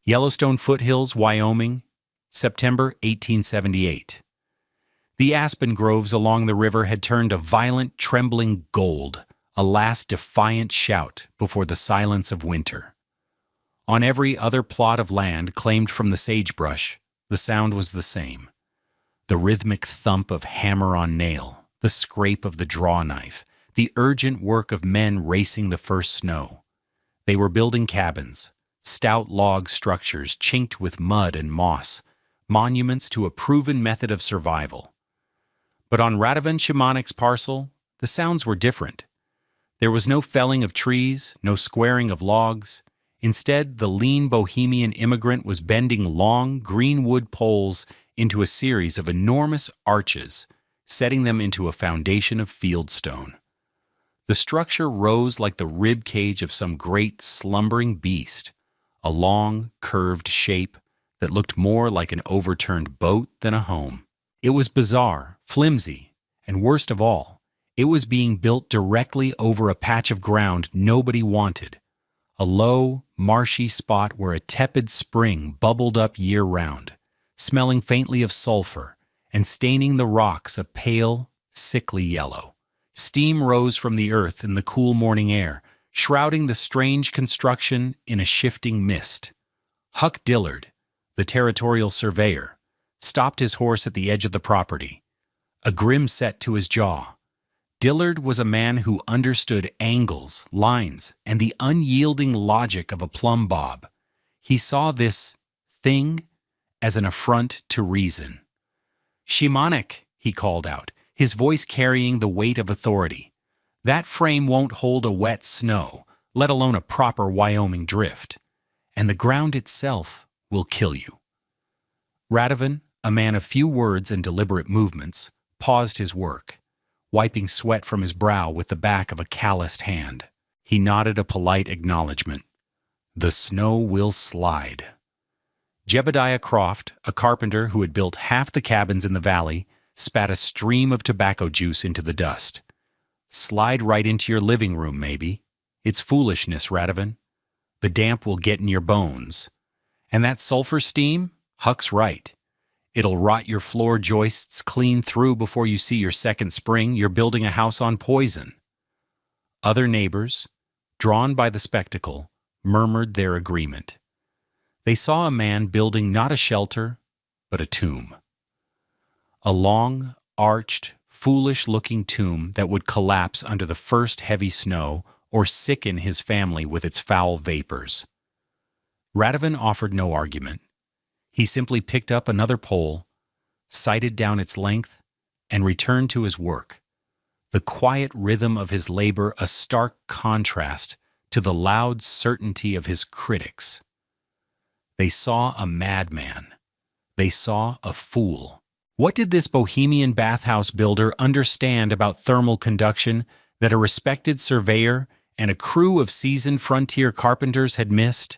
Yellowstone Foothills, Wyoming, September 1878. The aspen groves along the river had turned a violent, trembling gold, a last defiant shout before the silence of winter. On every other plot of land claimed from the sagebrush, the sound was the same. The rhythmic thump of hammer on nail, the scrape of the draw knife, the urgent work of men racing the first snow. They were building cabins, stout log structures chinked with mud and moss, monuments to a proven method of survival. But on Radovan Shimonek's parcel, the sounds were different. There was no felling of trees, no squaring of logs. Instead, the lean Bohemian immigrant was bending long, green wood poles into a series of enormous arches, setting them into a foundation of fieldstone. The structure rose like the rib cage of some great slumbering beast, a long, curved shape that looked more like an overturned boat than a home. It was bizarre, flimsy, and worst of all, it was being built directly over a patch of ground nobody wanted, a low, marshy spot where a tepid spring bubbled up year-round, smelling faintly of sulfur and staining the rocks a pale, sickly yellow. Steam rose from the earth in the cool morning air, shrouding the strange construction in a shifting mist. Huck Dillard, the territorial surveyor, stopped his horse at the edge of the property, a grim set to his jaw. Dillard was a man who understood angles, lines, and the unyielding logic of a plumb bob. He saw this thing as an affront to reason. "Shimonek," he called out, his voice carrying the weight of authority. "That frame won't hold a wet snow, let alone a proper Wyoming drift. And the ground itself will kill you." Radovan, a man of few words and deliberate movements, paused his work, wiping sweat from his brow with the back of a calloused hand. He nodded a polite acknowledgement. "The snow will slide." Jebediah Croft, a carpenter who had built half the cabins in the valley, spat a stream of tobacco juice into the dust. "Slide right into your living room, maybe. It's foolishness, Radovan. The damp will get in your bones. And that sulfur steam? Huck's right. It'll rot your floor joists clean through before you see your second spring. You're building a house on poison." Other neighbors, drawn by the spectacle, murmured their agreement. They saw a man building not a shelter, but a tomb. A long, arched, foolish-looking tomb that would collapse under the first heavy snow or sicken his family with its foul vapors. Radovan offered no argument. He simply picked up another pole, sighted down its length, and returned to his work, the quiet rhythm of his labor a stark contrast to the loud certainty of his critics. They saw a madman. They saw a fool. What did this Bohemian bathhouse builder understand about thermal conduction that a respected surveyor and a crew of seasoned frontier carpenters had missed?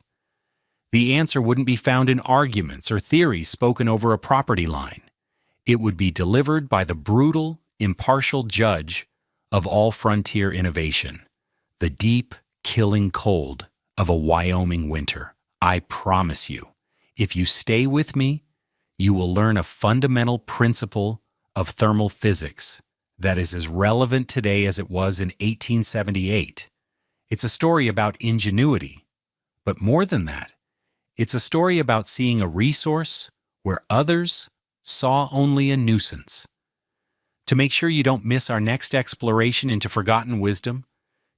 The answer wouldn't be found in arguments or theories spoken over a property line. It would be delivered by the brutal, impartial judge of all frontier innovation, the deep, killing cold of a Wyoming winter. I promise you, if you stay with me, you will learn a fundamental principle of thermal physics that is as relevant today as it was in 1878. It's a story about ingenuity, but more than that, it's a story about seeing a resource where others saw only a nuisance. To make sure you don't miss our next exploration into forgotten wisdom,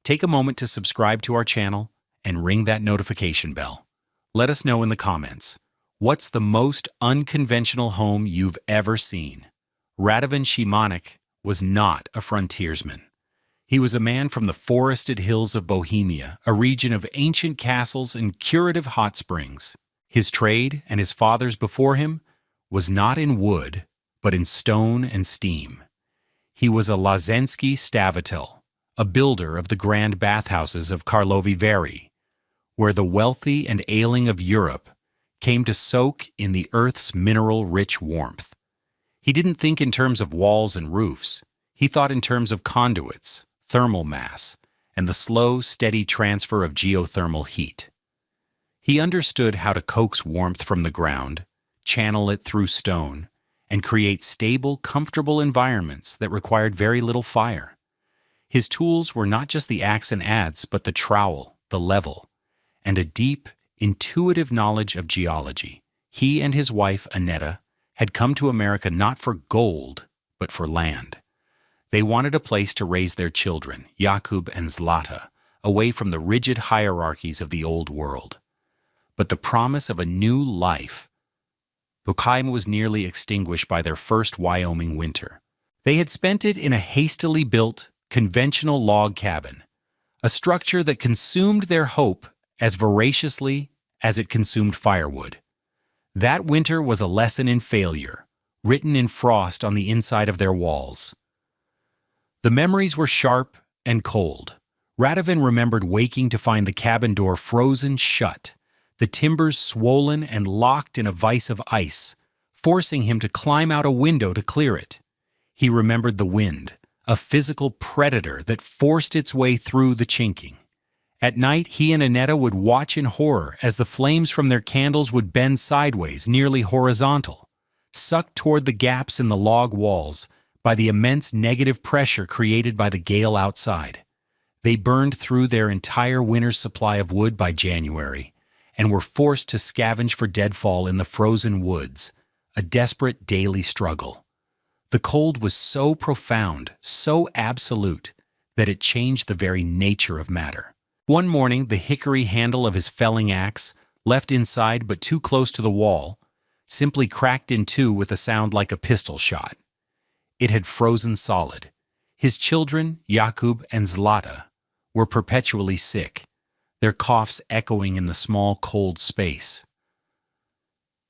take a moment to subscribe to our channel and ring that notification bell. Let us know in the comments, what's the most unconventional home you've ever seen? Radovan Shimonek was not a frontiersman. He was a man from the forested hills of Bohemia, a region of ancient castles and curative hot springs. His trade, and his father's before him, was not in wood, but in stone and steam. He was a Lazensky Stavitel, a builder of the grand bathhouses of Karlovy Vary, where the wealthy and ailing of Europe came to soak in the earth's mineral-rich warmth. He didn't think in terms of walls and roofs. He thought in terms of conduits, thermal mass, and the slow, steady transfer of geothermal heat. He understood how to coax warmth from the ground, channel it through stone, and create stable, comfortable environments that required very little fire. His tools were not just the axe and adze, but the trowel, the level, and a deep, intuitive knowledge of geology. He and his wife, Annetta, had come to America not for gold, but for land. They wanted a place to raise their children, Jakub and Zlata, away from the rigid hierarchies of the old world. But the promise of a new life was nearly extinguished by their first Wyoming winter. They had spent it in a hastily built, conventional log cabin, a structure that consumed their hope as voraciously as it consumed firewood. That winter was a lesson in failure, written in frost on the inside of their walls. The memories were sharp and cold. Radovan remembered waking to find the cabin door frozen shut, the timbers swollen and locked in a vise of ice, forcing him to climb out a window to clear it. He remembered the wind, a physical predator that forced its way through the chinking. At night, he and Annetta would watch in horror as the flames from their candles would bend sideways, nearly horizontal, sucked toward the gaps in the log walls by the immense negative pressure created by the gale outside. They burned through their entire winter's supply of wood by January and were forced to scavenge for deadfall in the frozen woods, a desperate daily struggle. The cold was so profound, so absolute, that it changed the very nature of matter. One morning, the hickory handle of his felling axe, left inside but too close to the wall, simply cracked in two with a sound like a pistol shot. It had frozen solid. His children, Jakub and Zlata, were perpetually sick, their coughs echoing in the small, cold space.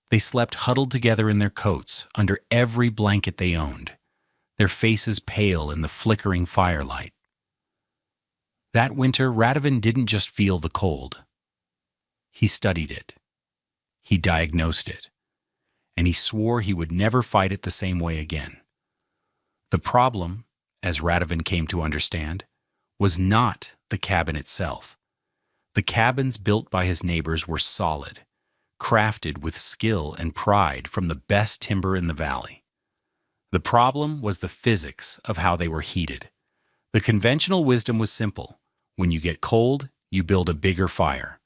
They slept huddled together in their coats, under every blanket they owned, their faces pale in the flickering firelight. That winter, Radovan didn't just feel the cold. He studied it. He diagnosed it. And he swore he would never fight it the same way again. The problem, as Radovan came to understand, was not the cabin itself. The cabins built by his neighbors were solid, crafted with skill and pride from the best timber in the valley. The problem was the physics of how they were heated. The conventional wisdom was simple. When you get cold, you build a bigger fire.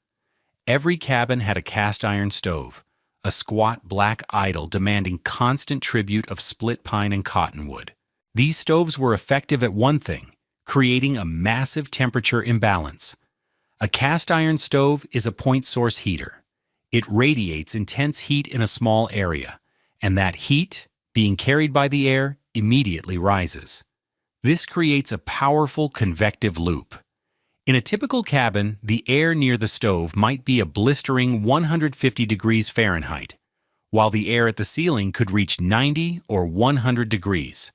Every cabin had a cast iron stove, a squat black idol demanding constant tribute of split pine and cottonwood. These stoves were effective at one thing, creating a massive temperature imbalance. A cast iron stove is a point source heater. It radiates intense heat in a small area, and that heat, being carried by the air, immediately rises. This creates a powerful convective loop. In a typical cabin, the air near the stove might be a blistering 150 degrees Fahrenheit, while the air at the ceiling could reach 90 or 100 degrees.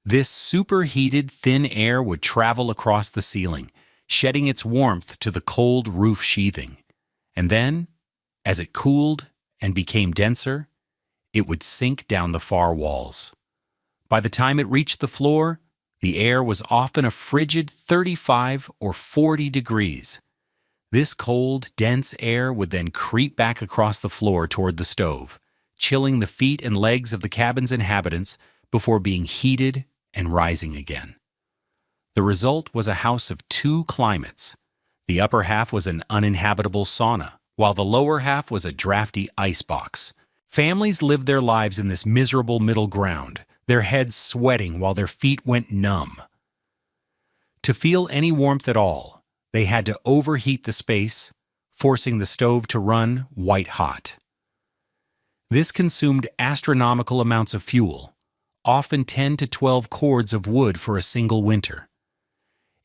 This superheated thin air would travel across the ceiling, shedding its warmth to the cold roof sheathing. And then, as it cooled and became denser, it would sink down the far walls. By the time it reached the floor, the air was often a frigid 35 or 40 degrees. This cold, dense air would then creep back across the floor toward the stove, chilling the feet and legs of the cabin's inhabitants before being heated and rising again. The result was a house of two climates. The upper half was an uninhabitable sauna, while the lower half was a drafty icebox. Families lived their lives in this miserable middle ground, their heads sweating while their feet went numb. To feel any warmth at all, they had to overheat the space, forcing the stove to run white hot. This consumed astronomical amounts of fuel, often 10 to 12 cords of wood for a single winter.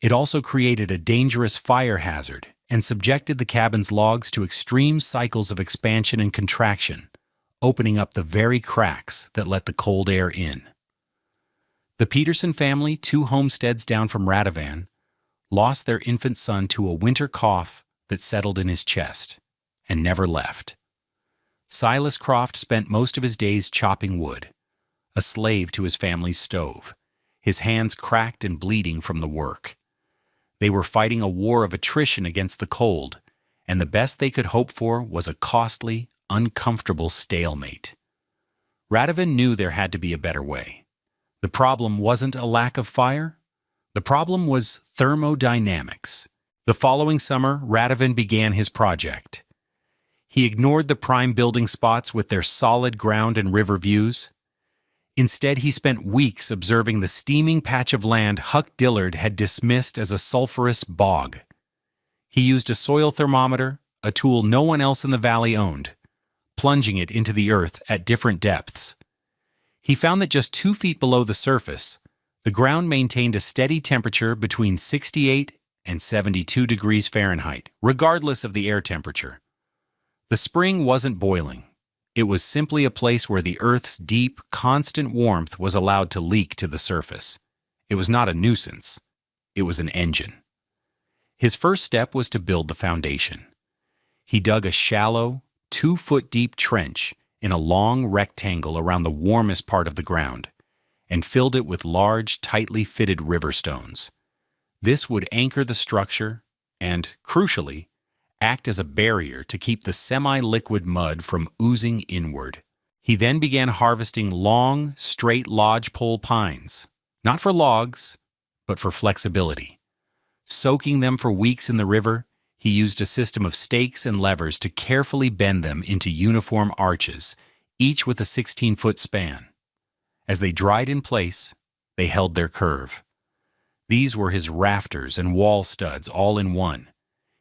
It also created a dangerous fire hazard and subjected the cabin's logs to extreme cycles of expansion and contraction, opening up the very cracks that let the cold air in. The Peterson family, 2 homesteads down from Radovan, lost their infant son to a winter cough that settled in his chest and never left. Silas Croft spent most of his days chopping wood, a slave to his family's stove, his hands cracked and bleeding from the work. They were fighting a war of attrition against the cold, and the best they could hope for was a costly, uncomfortable stalemate. Radovan knew there had to be a better way. The problem wasn't a lack of fire. The problem was thermodynamics. The following summer, Radovan began his project. He ignored the prime building spots with their solid ground and river views. Instead, he spent weeks observing the steaming patch of land Huck Dillard had dismissed as a sulfurous bog. He used a soil thermometer, a tool no one else in the valley owned, plunging it into the earth at different depths. He found that just 2 feet below the surface, the ground maintained a steady temperature between 68 and 72 degrees Fahrenheit, regardless of the air temperature. The spring wasn't boiling. It was simply a place where the Earth's deep, constant warmth was allowed to leak to the surface. It was not a nuisance. It was an engine. His first step was to build the foundation. He dug a shallow, 2-foot-deep trench in a long rectangle around the warmest part of the ground, and filled it with large, tightly fitted river stones. This would anchor the structure and, crucially, act as a barrier to keep the semi-liquid mud from oozing inward. He then began harvesting long, straight lodgepole pines, not for logs, but for flexibility. Soaking them for weeks in the river, he used a system of stakes and levers to carefully bend them into uniform arches, each with a 16-foot span. As they dried in place, they held their curve. These were his rafters and wall studs all in one.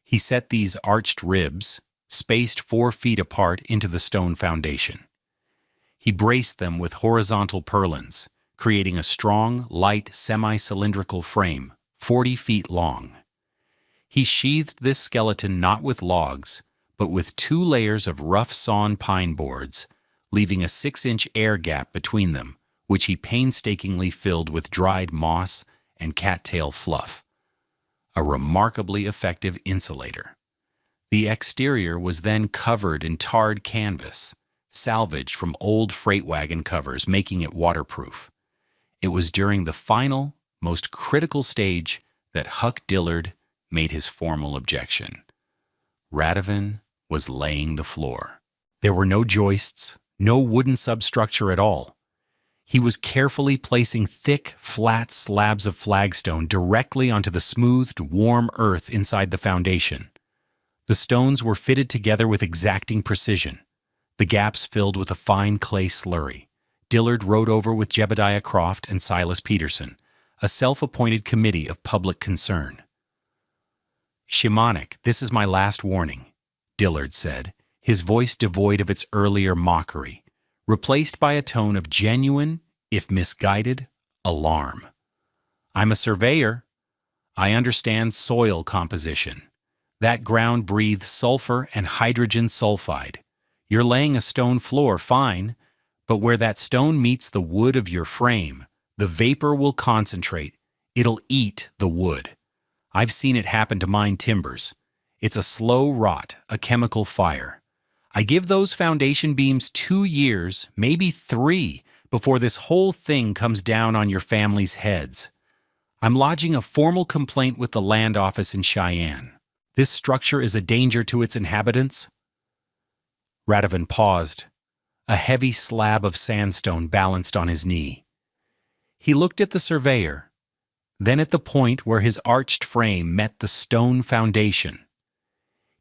He set these arched ribs, spaced 4 feet apart, into the stone foundation. He braced them with horizontal purlins, creating a strong, light, semi-cylindrical frame, 40 feet long. He sheathed this skeleton not with logs, but with 2 layers of rough-sawn pine boards, leaving a 6-inch air gap between them, which he painstakingly filled with dried moss and cattail fluff. A remarkably effective insulator. The exterior was then covered in tarred canvas, salvaged from old freight wagon covers, making it waterproof. It was during the final, most critical stage that Huck Dillard made his formal objection. Radovan was laying the floor. There were no joists, no wooden substructure at all. He was carefully placing thick, flat slabs of flagstone directly onto the smoothed, warm earth inside the foundation. The stones were fitted together with exacting precision, the gaps filled with a fine clay slurry. Dillard rode over with Jebediah Croft and Silas Peterson, a self-appointed committee of public concern. "Shimonic, this is my last warning," Dillard said, his voice devoid of its earlier mockery, replaced by a tone of genuine, if misguided, alarm. "I'm a surveyor. I understand soil composition. That ground breathes sulfur and hydrogen sulfide. You're laying a stone floor, fine, but where that stone meets the wood of your frame, the vapor will concentrate. It'll eat the wood. I've seen it happen to mine timbers. It's a slow rot, a chemical fire. I give those foundation beams 2 years, maybe 3, before this whole thing comes down on your family's heads. I'm lodging a formal complaint with the land office in Cheyenne. This structure is a danger to its inhabitants." Radovan paused, a heavy slab of sandstone balanced on his knee. He looked at the surveyor, then at the point where his arched frame met the stone foundation.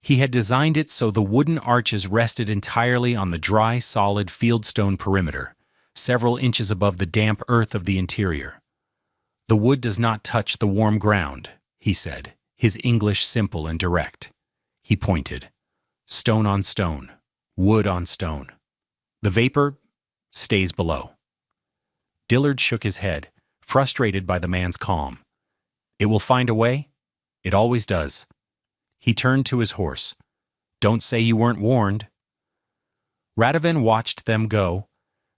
He had designed it so the wooden arches rested entirely on the dry, solid fieldstone perimeter, several inches above the damp earth of the interior. "The wood does not touch the warm ground," he said, his English simple and direct. He pointed. "Stone on stone, wood on stone. The vapor stays below." Dillard shook his head, frustrated by the man's calm. "It will find a way. It always does." He turned to his horse. "Don't say you weren't warned." Radovan watched them go,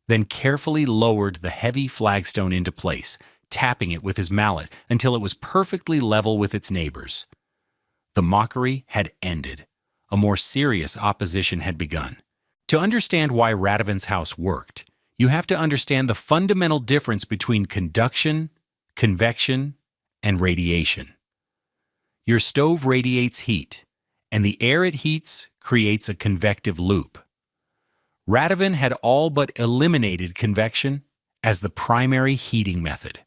then carefully lowered the heavy flagstone into place, tapping it with his mallet until it was perfectly level with its neighbors. The mockery had ended. A more serious opposition had begun. To understand why Radovan's house worked, you have to understand the fundamental difference between conduction, convection, and radiation. Your stove radiates heat, and the air it heats creates a convective loop. Radovan had all but eliminated convection as the primary heating method.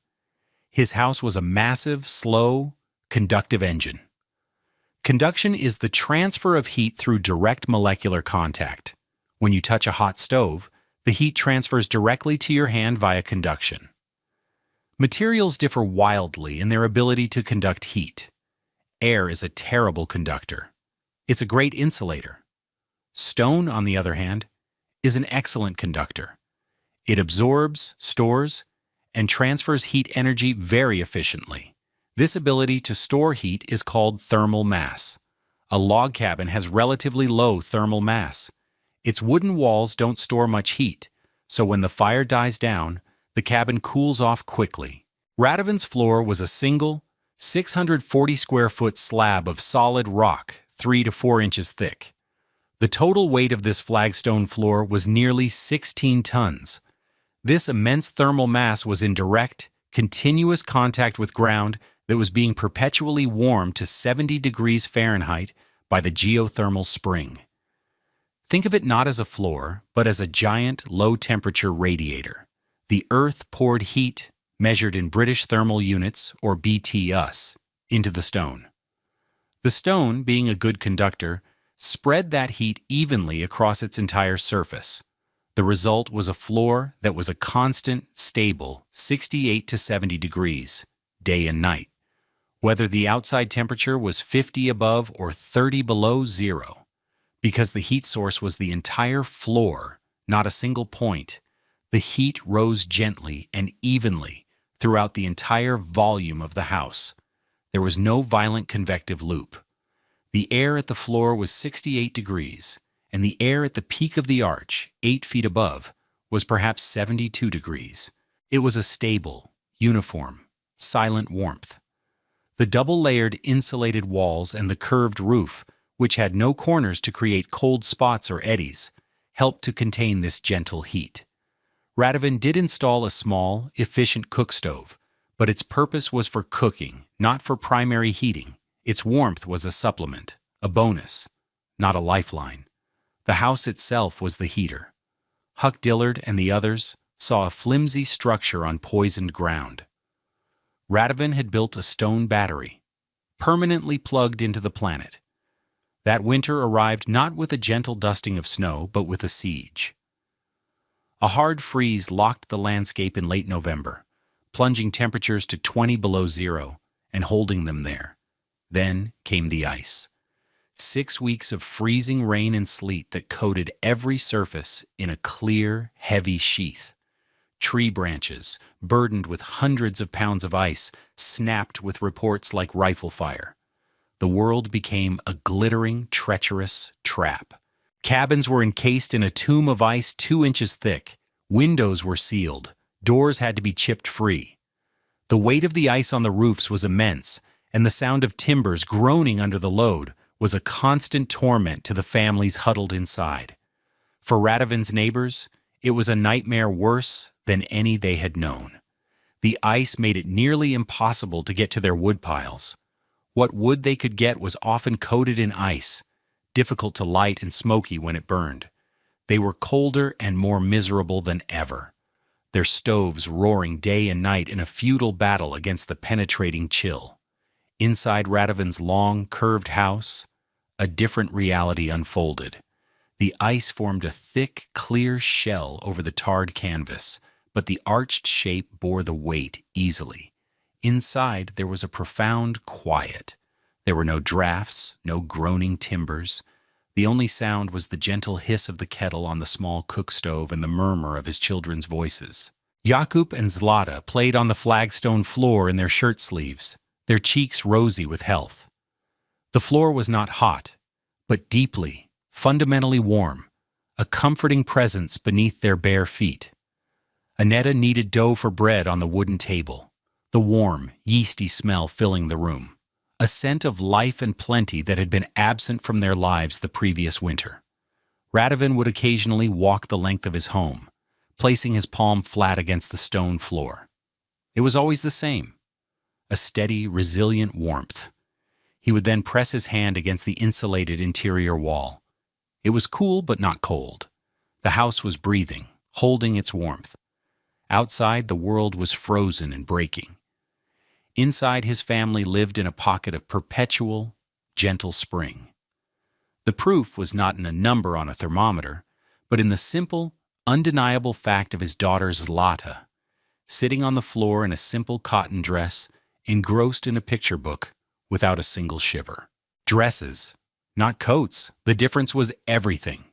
His house was a massive, slow, conductive engine. Conduction is the transfer of heat through direct molecular contact. When you touch a hot stove, the heat transfers directly to your hand via conduction. Materials differ wildly in their ability to conduct heat. Air is a terrible conductor. It's a great insulator. Stone, on the other hand, is an excellent conductor. It absorbs, stores, and transfers heat energy very efficiently. This ability to store heat is called thermal mass. A log cabin has relatively low thermal mass. Its wooden walls don't store much heat, so when the fire dies down, the cabin cools off quickly. Radovan's floor was a single, 640-square-foot slab of solid rock, 3 to 4 inches thick. The total weight of this flagstone floor was nearly 16 tons. This immense thermal mass was in direct, continuous contact with ground that was being perpetually warmed to 70 degrees Fahrenheit by the geothermal spring. Think of it not as a floor, but as a giant, low-temperature radiator. The earth poured heat, measured in British thermal units, or BTUs, into the stone. The stone, being a good conductor, spread that heat evenly across its entire surface. The result was a floor that was a constant, stable 68 to 70 degrees, day and night, whether the outside temperature was 50 above or 30 below zero. Because the heat source was the entire floor, not a single point, the heat rose gently and evenly throughout the entire volume of the house. There was no violent convective loop. The air at the floor was 68 degrees, and the air at the peak of the arch, 8 feet above, was perhaps 72 degrees. It was a stable, uniform, silent warmth. The double-layered insulated walls and the curved roof, which had no corners to create cold spots or eddies, helped to contain this gentle heat. Radovan did install a small, efficient cook stove, but its purpose was for cooking, not for primary heating. Its warmth was a supplement, a bonus, not a lifeline. The house itself was the heater. Huck Dillard and the others saw a flimsy structure on poisoned ground. Radovan had built a stone battery, permanently plugged into the planet. That winter arrived not with a gentle dusting of snow, but with a siege. A hard freeze locked the landscape in late November, plunging temperatures to 20 below zero and holding them there. Then came the ice. 6 weeks of freezing rain and sleet that coated every surface in a clear, heavy sheath. Tree branches, burdened with hundreds of pounds of ice, snapped with reports like rifle fire. The world became a glittering, treacherous trap. Cabins were encased in a tomb of ice 2 inches thick. Windows were sealed. Doors had to be chipped free. The weight of the ice on the roofs was immense, and the sound of timbers groaning under the load was a constant torment to the families huddled inside. For Radovan's neighbors, it was a nightmare worse than any they had known. The ice made it nearly impossible to get to their woodpiles. What wood they could get was often coated in ice, difficult to light and smoky when it burned. They were colder and more miserable than ever, their stoves roaring day and night in a futile battle against the penetrating chill. Inside Radovan's long, curved house, a different reality unfolded. The ice formed a thick, clear shell over the tarred canvas, but the arched shape bore the weight easily. Inside, there was a profound quiet. There were no drafts, no groaning timbers. The only sound was the gentle hiss of the kettle on the small cook stove and the murmur of his children's voices. Jakub and Zlata played on the flagstone floor in their shirt sleeves, their cheeks rosy with health. The floor was not hot, but deeply, fundamentally warm, a comforting presence beneath their bare feet. Annetta kneaded dough for bread on the wooden table, the warm, yeasty smell filling the room, a scent of life and plenty that had been absent from their lives the previous winter. Radovan would occasionally walk the length of his home, placing his palm flat against the stone floor. It was always the same, a steady, resilient warmth. He would then press his hand against the insulated interior wall. It was cool but not cold. The house was breathing, holding its warmth. Outside, the world was frozen and breaking. Inside, his family lived in a pocket of perpetual, gentle spring. The proof was not in a number on a thermometer, but in the simple, undeniable fact of his daughter Zlata, sitting on the floor in a simple cotton dress, engrossed in a picture book, without a single shiver. Dresses, not coats. The difference was everything.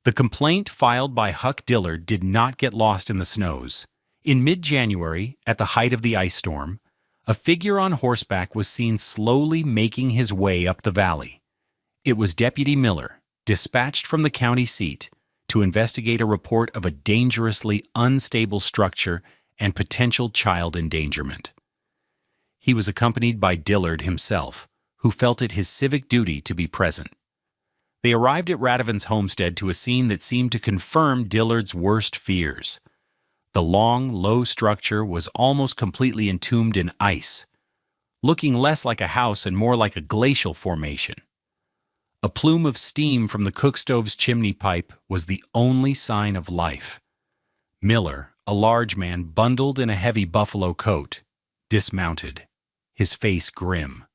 The complaint filed by Huck Dillard did not get lost in the snows. In mid-January, at the height of the ice storm, a figure on horseback was seen slowly making his way up the valley. It was Deputy Miller, dispatched from the county seat to investigate a report of a dangerously unstable structure and potential child endangerment. He was accompanied by Dillard himself, who felt it his civic duty to be present. They arrived at Radovan's homestead to a scene that seemed to confirm Dillard's worst fears. The long, low structure was almost completely entombed in ice, looking less like a house and more like a glacial formation. A plume of steam from the cookstove's chimney pipe was the only sign of life. Miller, a large man bundled in a heavy buffalo coat, dismounted, his face grim.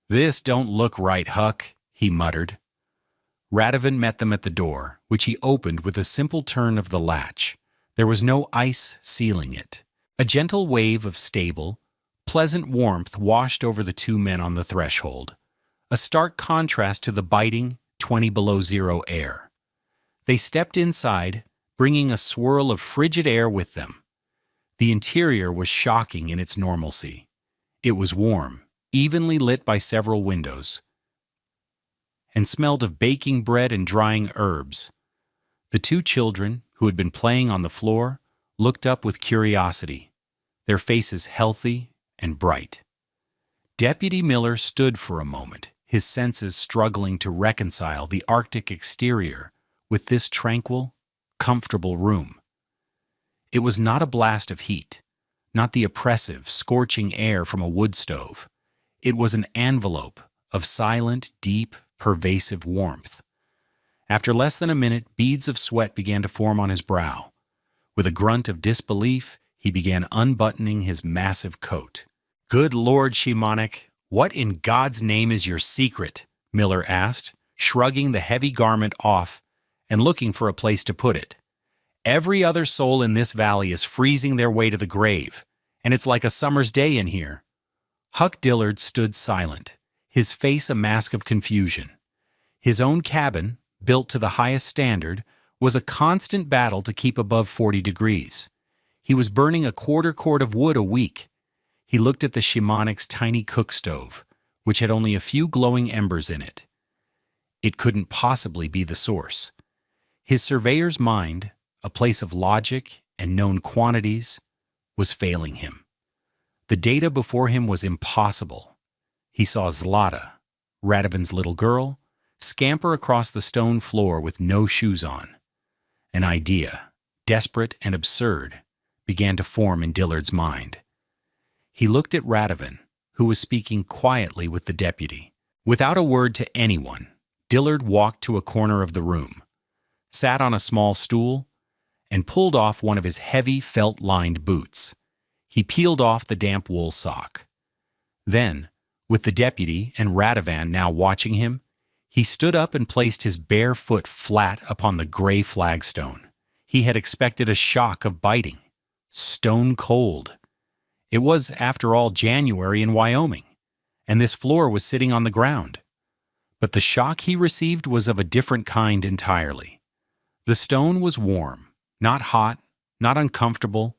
"This don't look right, Huck," he muttered. Radovan met them at the door, which he opened with a simple turn of the latch. There was no ice sealing it. A gentle wave of stable, pleasant warmth washed over the two men on the threshold, a stark contrast to the biting 20 below zero air. They stepped inside, bringing a swirl of frigid air with them. The interior was shocking in its normalcy. It was warm, evenly lit by several windows, and smelled of baking bread and drying herbs. The two children, who had been playing on the floor, looked up with curiosity, their faces healthy and bright. Deputy Miller stood for a moment, his senses struggling to reconcile the Arctic exterior with this tranquil, comfortable room. It was not a blast of heat, not the oppressive, scorching air from a wood stove. It was an envelope of silent, deep, pervasive warmth. After less than a minute, beads of sweat began to form on his brow. With a grunt of disbelief, he began unbuttoning his massive coat. "Good Lord, Shimonik, what in God's name is your secret?" Miller asked, shrugging the heavy garment off and looking for a place to put it. "Every other soul in this valley is freezing their way to the grave, and it's like a summer's day in here." Huck Dillard stood silent, his face a mask of confusion. His own cabin, built to the highest standard, was a constant battle to keep above 40 degrees. He was burning a quarter cord of wood a week. He looked at the Shimonik's tiny cook stove, which had only a few glowing embers in it. It couldn't possibly be the source. His surveyor's mind, a place of logic and known quantities, was failing him. The data before him was impossible. He saw Zlata, Radovan's little girl, scamper across the stone floor with no shoes on. An idea, desperate and absurd, began to form in Dillard's mind. He looked at Radovan, who was speaking quietly with the deputy. Without a word to anyone, Dillard walked to a corner of the room, sat on a small stool, and pulled off one of his heavy felt-lined boots. He peeled off the damp wool sock. Then, with the deputy and Radovan now watching him, he stood up and placed his bare foot flat upon the gray flagstone. He had expected a shock of biting. Stone cold. It was, after all, January in Wyoming, and this floor was sitting on the ground. But the shock he received was of a different kind entirely. The stone was warm, not hot, not uncomfortable,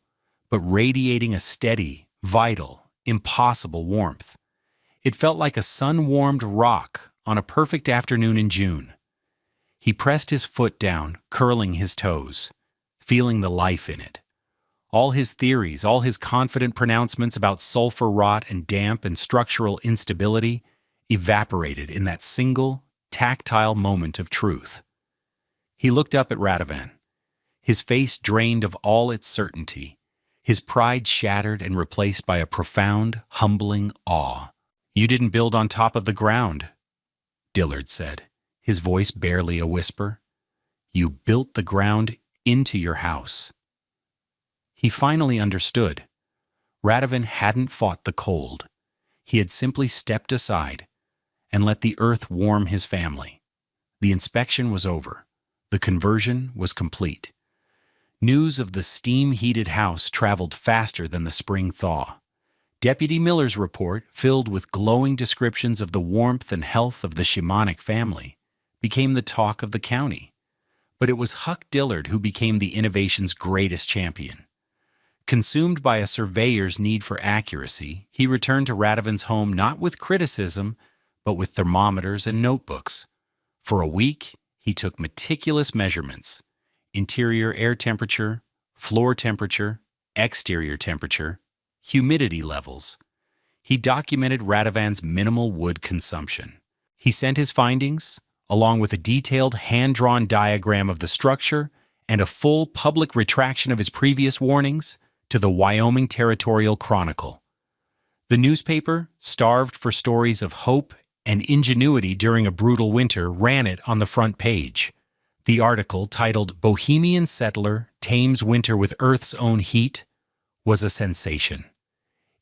but radiating a steady, vital, impossible warmth. It felt like a sun-warmed rock on a perfect afternoon in June. He pressed his foot down, curling his toes, feeling the life in it. All his theories, all his confident pronouncements about sulfur rot and damp and structural instability evaporated in that single, tactile moment of truth. He looked up at Radovan, his face drained of all its certainty, his pride shattered and replaced by a profound, humbling awe. "You didn't build on top of the ground," Dillard said, his voice barely a whisper. "You built the ground into your house." He finally understood. Radovan hadn't fought the cold. He had simply stepped aside and let the earth warm his family. The inspection was over. The conversion was complete. News of the steam-heated house traveled faster than the spring thaw. Deputy Miller's report, filled with glowing descriptions of the warmth and health of the Shimonic family, became the talk of the county. But it was Huck Dillard who became the innovation's greatest champion. Consumed by a surveyor's need for accuracy, he returned to Radovan's home not with criticism, but with thermometers and notebooks. For a week, he took meticulous measurements: interior air temperature, floor temperature, exterior temperature, humidity levels. He documented Radovan's minimal wood consumption. He sent his findings, along with a detailed hand-drawn diagram of the structure and a full public retraction of his previous warnings, to the Wyoming Territorial Chronicle. The newspaper, starved for stories of hope and ingenuity during a brutal winter, ran it on the front page. The article, titled "Bohemian Settler Tames Winter with Earth's Own Heat," was a sensation.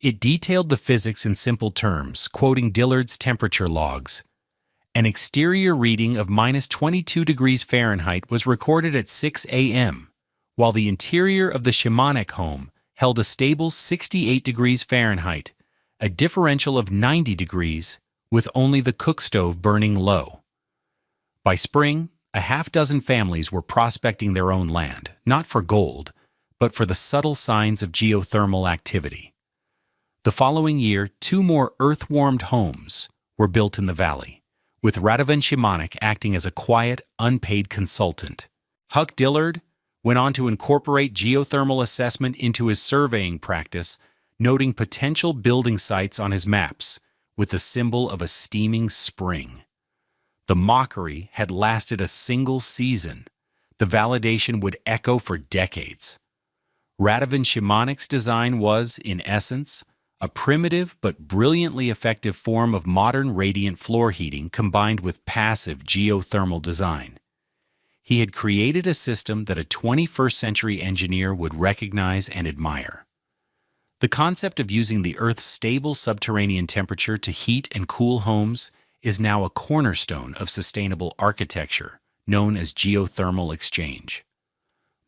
It detailed the physics in simple terms, quoting Dillard's temperature logs. An exterior reading of -22 degrees Fahrenheit was recorded at 6 a.m., while the interior of the Shimonic home held a stable 68 degrees Fahrenheit, a differential of 90 degrees, with only the cook stove burning low. By spring, a half-dozen families were prospecting their own land, not for gold, but for the subtle signs of geothermal activity. The following year, 2 more earth-warmed homes were built in the valley, with Radovan Shimonic acting as a quiet, unpaid consultant. Huck Dillard went on to incorporate geothermal assessment into his surveying practice, noting potential building sites on his maps with the symbol of a steaming spring. The mockery had lasted a single season. The validation would echo for decades. Radovan Shimonic's design was, in essence, a primitive but brilliantly effective form of modern radiant floor heating combined with passive geothermal design. He had created a system that a 21st century engineer would recognize and admire. The concept of using the Earth's stable subterranean temperature to heat and cool homes is now a cornerstone of sustainable architecture, known as geothermal exchange.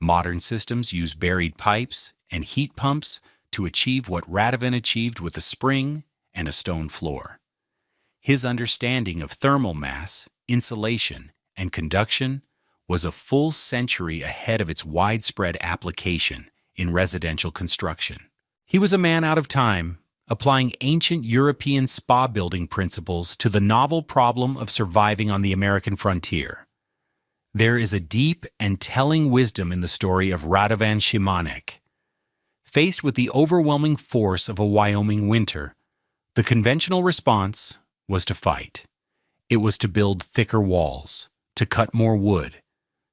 Modern systems use buried pipes and heat pumps to achieve what Radovan achieved with a spring and a stone floor. His understanding of thermal mass, insulation, and conduction was a full century ahead of its widespread application in residential construction. He was a man out of time, applying ancient European spa-building principles to the novel problem of surviving on the American frontier. There is a deep and telling wisdom in the story of Radovan Shimonic. Faced with the overwhelming force of a Wyoming winter, the conventional response was to fight. It was to build thicker walls, to cut more wood,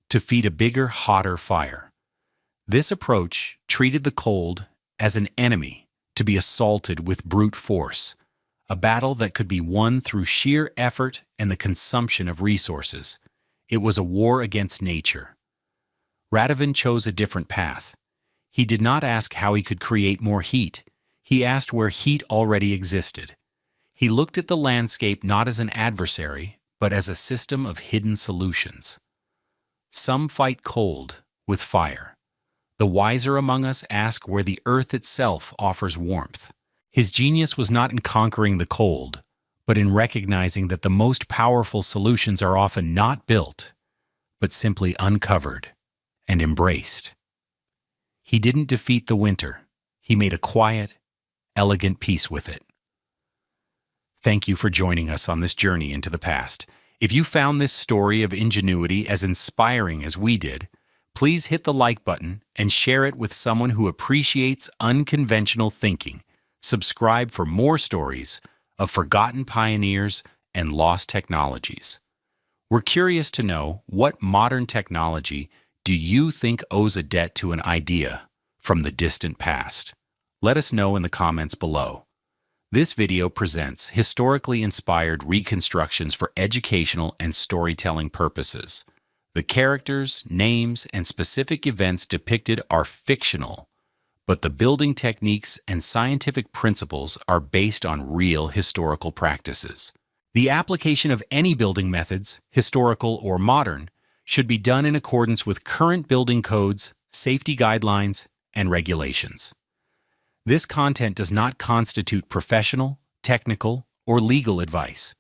to feed a bigger, hotter fire. This approach treated the cold as an enemy to be assaulted with brute force, a battle that could be won through sheer effort and the consumption of resources. It was a war against nature. Radovan chose a different path. He did not ask how he could create more heat. He asked where heat already existed. He looked at the landscape not as an adversary, but as a system of hidden solutions. Some fight cold with fire. The wiser among us ask where the earth itself offers warmth. His genius was not in conquering the cold, but in recognizing that the most powerful solutions are often not built, but simply uncovered and embraced. He didn't defeat the winter. He made a quiet, elegant peace with it. Thank you for joining us on this journey into the past. If you found this story of ingenuity as inspiring as we did, please hit the like button and share it with someone who appreciates unconventional thinking. Subscribe for more stories of forgotten pioneers and lost technologies. We're curious to know, what modern technology do you think owes a debt to an idea from the distant past? Let us know in the comments below. This video presents historically inspired reconstructions for educational and storytelling purposes. The characters, names, and specific events depicted are fictional, but the building techniques and scientific principles are based on real historical practices. The application of any building methods, historical or modern, should be done in accordance with current building codes, safety guidelines, and regulations. This content does not constitute professional, technical, or legal advice.